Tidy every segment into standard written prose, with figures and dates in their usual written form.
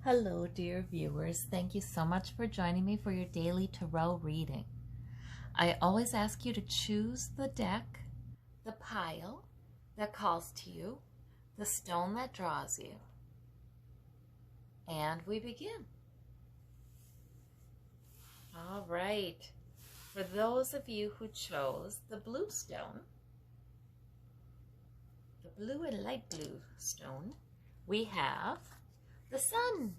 Hello, dear viewers. Thank you so much for joining me for your daily tarot reading. I always ask you to choose the deck, the pile that calls to you, the stone that draws you. And we begin. All right. For those of you who chose the blue stone, the blue and light blue stone, we have the sun.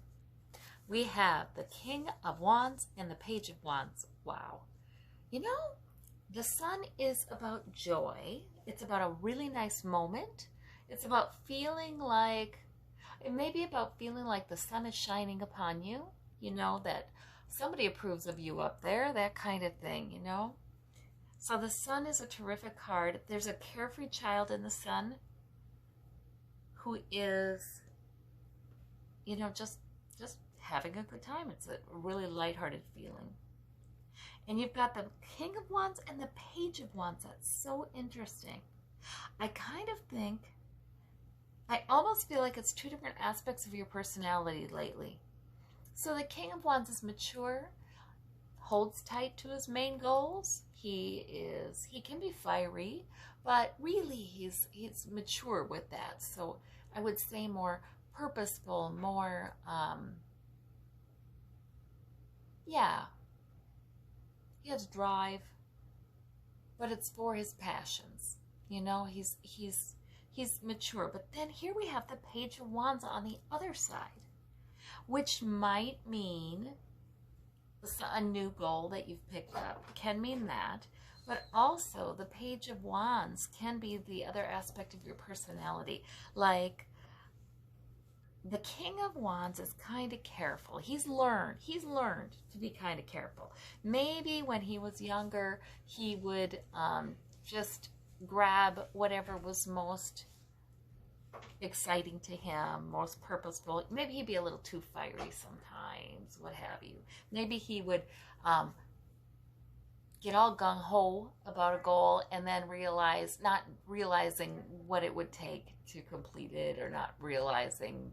We have the King of Wands and the Page of Wands. Wow. You know, the sun is about joy. It's about a really nice moment. It's about feeling like, it may be about feeling like the sun is shining upon you, that somebody approves of you up there, that kind of thing. So the sun is a terrific card. There's a carefree child in the sun who is, just having a good time. It's a really lighthearted feeling. And you've got the King of Wands and the Page of Wands. That's so interesting. I kind of think, I almost feel like it's two different aspects of your personality lately. So the King of Wands is mature, holds tight to his main goals. He can be fiery, but really he's mature with that. So I would say more purposeful, more, he has drive, but it's for his passions. He's mature. But then here we have the Page of Wands on the other side, which might mean a new goal that you've picked up. Can mean that. But also the Page of Wands can be the other aspect of your personality. Like, the King of Wands is kind of careful. He's learned to be kind of careful. Maybe when he was younger, he would just grab whatever was most exciting to him, most purposeful. Maybe he'd be a little too fiery sometimes, what have you. Maybe he would get all gung-ho about a goal and then not realizing what it would take to complete it, or not realizing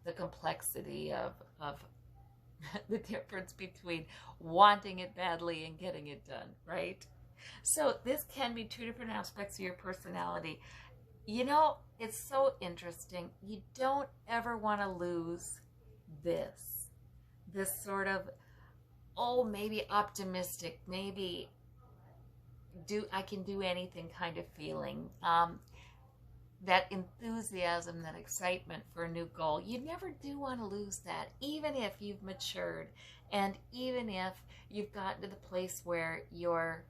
the complexity of the difference between wanting it badly and getting it done, right? So this can be two different aspects of your personality. It's so interesting. You don't ever want to lose this sort of, maybe optimistic, maybe I can do anything kind of feeling. That enthusiasm, that excitement for a new goal. You never do want to lose that, even if you've matured, and even if you've gotten to the place where you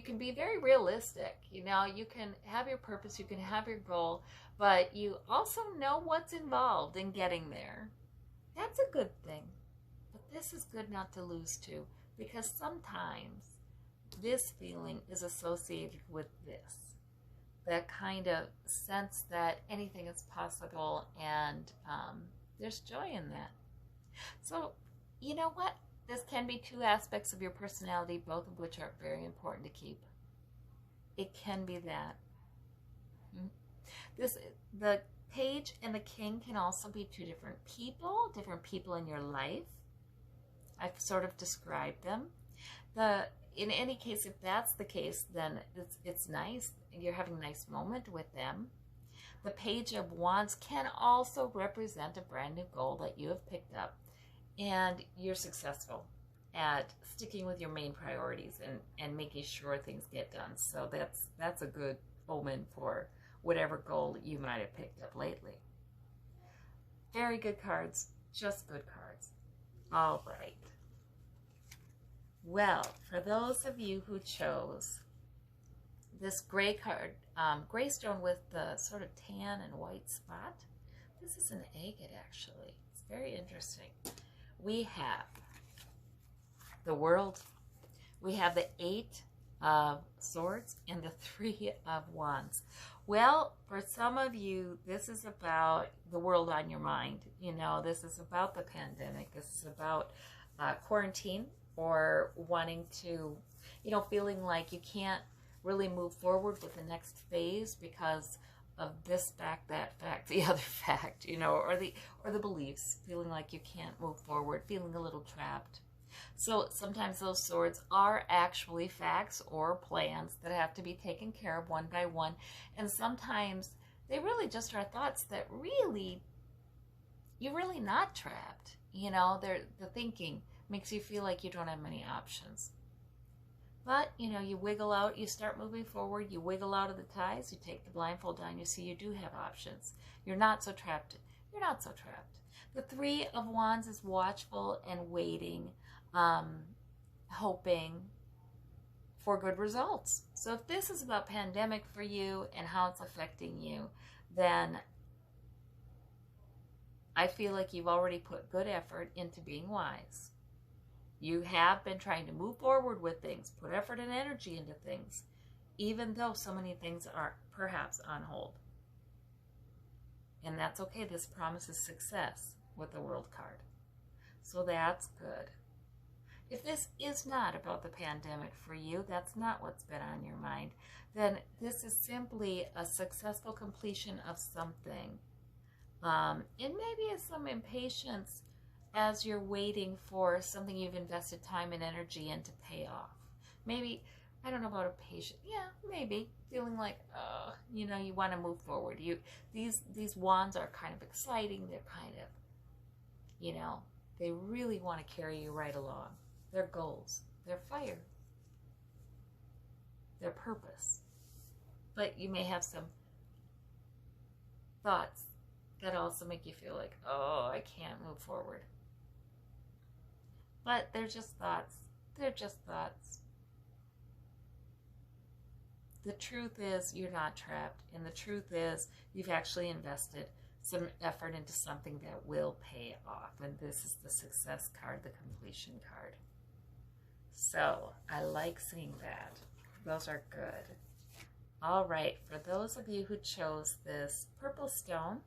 can be very realistic. You can have your purpose, you can have your goal, but you also know what's involved in getting there. That's a good thing. But this is good not to lose too, because sometimes this feeling is associated with this. That kind of sense that anything is possible, and there's joy in that. So, you know what? This can be two aspects of your personality, both of which are very important to keep. It can be that. The Page and the King can also be two different people in your life. I've sort of described them. In any case, if that's the case, then it's nice. You're having a nice moment with them. The Page of Wands can also represent a brand new goal that you have picked up, and you're successful at sticking with your main priorities and making sure things get done. So that's a good omen for whatever goal you might have picked up lately. Very good cards, just good cards. All right. Well, for those of you who chose this gray card, gray stone with the sort of tan and white spot, this is an agate actually. It's very interesting. We have the World, we have the 8 of Swords and the 3 of Wands. Well, for some of you, this is about the world on your mind. This is about the pandemic. This is about quarantine, or wanting to, feeling like you can't really move forward with the next phase because of this fact, that fact, the other fact, you know, or the beliefs, feeling like you can't move forward, feeling a little trapped. So sometimes those swords are actually facts or plans that have to be taken care of one by one. And sometimes they really just are thoughts that really, you're really not trapped. You know, the thinking makes you feel like you don't have many options. But, you know, you wiggle out, you start moving forward, you wiggle out of the ties, you take the blindfold down, you see you do have options. You're not so trapped. You're not so trapped. The Three of Wands is watchful and waiting, hoping for good results. So if this is about pandemic for you and how it's affecting you, then I feel like you've already put good effort into being wise. You have been trying to move forward with things, put effort and energy into things, even though so many things are perhaps on hold. And that's okay. This promises success with the World card. So that's good. If this is not about the pandemic for you, that's not what's been on your mind, then this is simply a successful completion of something. And maybe it's some impatience as you're waiting for something you've invested time and energy in to pay off. Maybe, I don't know about a patient. Yeah, maybe feeling like, you know, you want to move forward. These wands are kind of exciting. They're kind of, you know, they really want to carry you right along. Their goals, their fire, their purpose. But you may have some thoughts that also make you feel like, oh, I can't move forward. But they're just thoughts. They're just thoughts. The truth is you're not trapped. And the truth is you've actually invested some effort into something that will pay off. And this is the success card, the completion card. So I like seeing that. Those are good. All right. For those of you who chose this purple stone,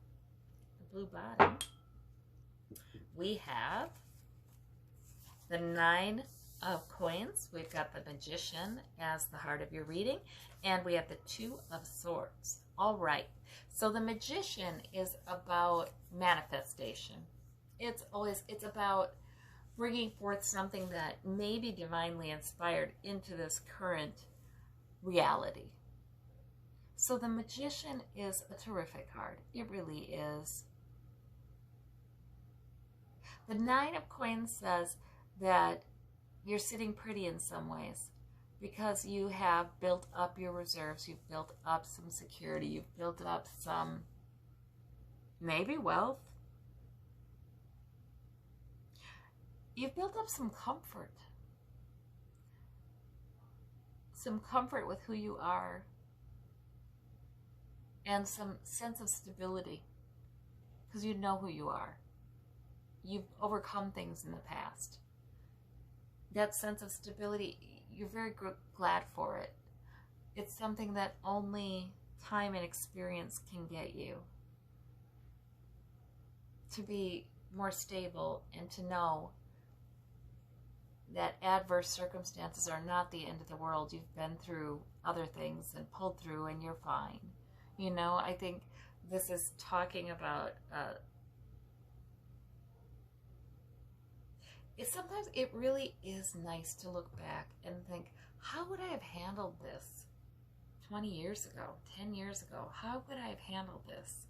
the blue bottom, we have the 9 of coins. We've got the Magician as the heart of your reading, and we have the 2 of swords. All right. So the Magician is about manifestation. It's about bringing forth something that may be divinely inspired into this current reality. So the Magician is a terrific card. It really is. The 9 of coins says that you're sitting pretty in some ways because you have built up your reserves, you've built up some security, you've built up some, maybe wealth. You've built up some comfort with who you are, and some sense of stability because you know who you are. You've overcome things in the past. That sense of stability, you're very glad for it. It's something that only time and experience can get you. To be more stable and to know that adverse circumstances are not the end of the world. You've been through other things and pulled through and you're fine. You know, I think this is talking about sometimes it really is nice to look back and think, how would I have handled this 20 years ago, 10 years ago? How would I have handled this?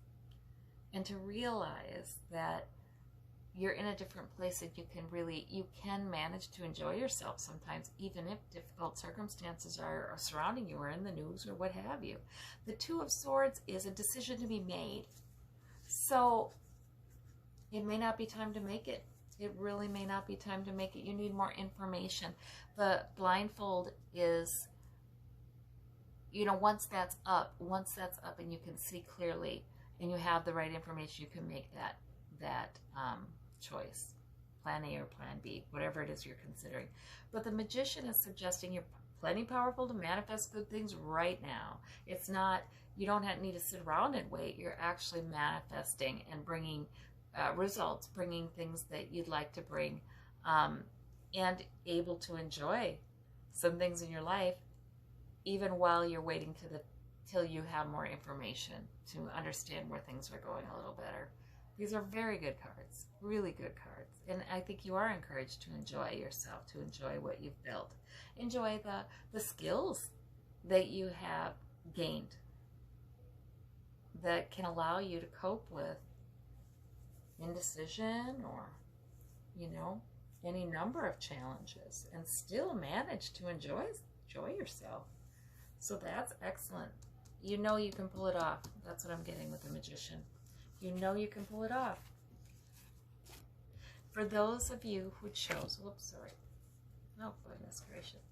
And to realize that you're in a different place and you can manage to enjoy yourself sometimes, even if difficult circumstances are surrounding you or in the news or what have you. The 2 of Swords is a decision to be made. So it may not be time to make it. It really may not be time to make it. You need more information. The blindfold is, you know, once that's up and you can see clearly and you have the right information, you can make that choice. Plan A or plan B, whatever it is you're considering. But the Magician is suggesting you're plenty powerful to manifest good things right now. It's not, you don't need to sit around and wait. You're actually manifesting and bringing results, bringing things that you'd like to bring, and able to enjoy some things in your life even while you're waiting till you have more information to understand where things are going a little better. These are very good cards, really good cards. And I think you are encouraged to enjoy yourself, to enjoy what you've built. Enjoy the skills that you have gained that can allow you to cope with indecision or, any number of challenges and still manage to enjoy yourself. So that's excellent. You know you can pull it off. That's what I'm getting with the Magician. You know you can pull it off. For those of you who chose, oh goodness gracious,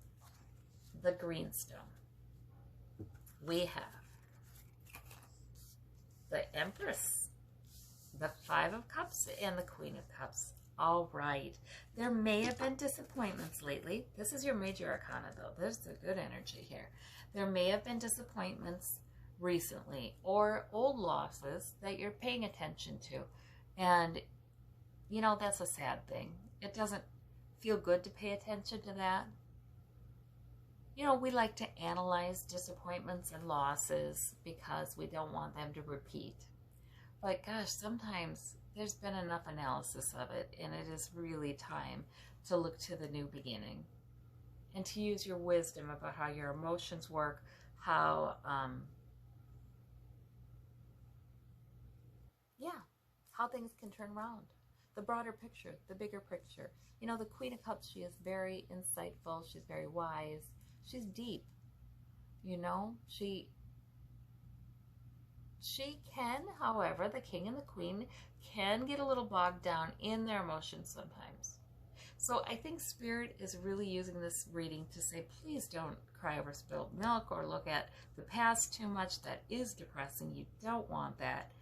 the green stone, we have the Empress, the Five of Cups, and the Queen of Cups. All right. There may have been disappointments lately. This is your major arcana, though. There's a good energy here. There may have been disappointments recently or old losses that you're paying attention to. And, that's a sad thing. It doesn't feel good to pay attention to that. We like to analyze disappointments and losses because we don't want them to repeat. But gosh, sometimes there's been enough analysis of it, and it is really time to look to the new beginning and to use your wisdom about how your emotions work, how things can turn around. The broader picture, the bigger picture. The Queen of Cups, she is very insightful. She's very wise. She's deep. She can, however, the King and the Queen can get a little bogged down in their emotions sometimes. So I think Spirit is really using this reading to say, please don't cry over spilled milk or look at the past too much. That is depressing. You don't want that.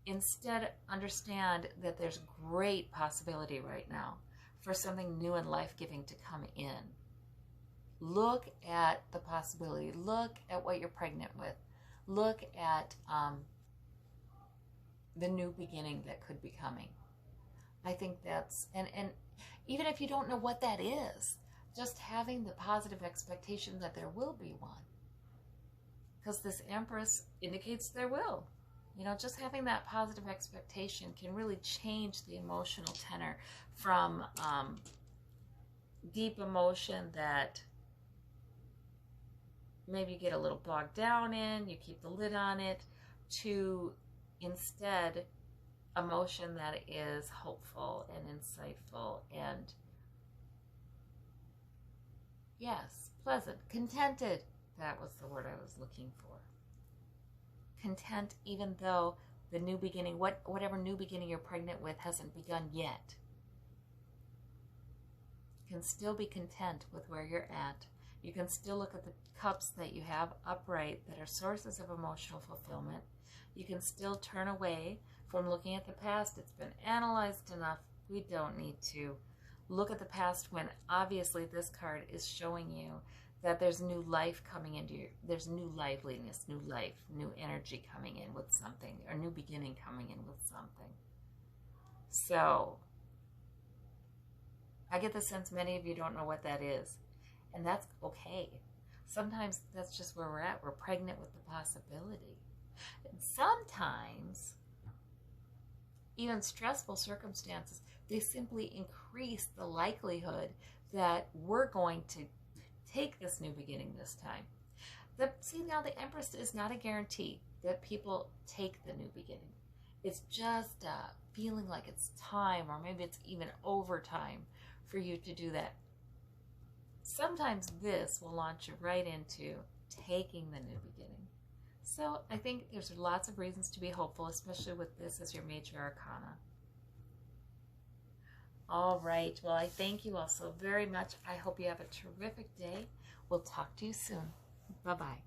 Instead, understand that there's great possibility right now for something new and life-giving to come in. Look at the possibility. Look at what you're pregnant with. Look at the new beginning that could be coming. I think that's, and even if you don't know what that is, just having the positive expectation that there will be one. Because this Empress indicates there will. Just having that positive expectation can really change the emotional tenor from deep emotion that maybe you get a little bogged down in, you keep the lid on it, to instead emotion that is hopeful and insightful and, yes, pleasant, contented. That was the word I was looking for. Content even though the new beginning, whatever new beginning you're pregnant with, hasn't begun yet. You can still be content with where you're at. You can still look at the cups that you have upright that are sources of emotional fulfillment. You can still turn away from looking at the past. It's been analyzed enough. We don't need to look at the past when obviously this card is showing you that there's new life coming into you. There's new liveliness, new life, new energy coming in with something, or new beginning coming in with something. So I get the sense many of you don't know what that is. And that's okay. Sometimes that's just where we're at. We're pregnant with the possibility. And sometimes, even stressful circumstances, they simply increase the likelihood that we're going to take this new beginning this time. See, now the Empress is not a guarantee that people take the new beginning. It's just feeling like it's time, or maybe it's even overtime for you to do that. Sometimes this will launch you right into taking the new beginning. So I think there's lots of reasons to be hopeful, especially with this as your major arcana. All right. Well, I thank you all so very much. I hope you have a terrific day. We'll talk to you soon. Bye-bye.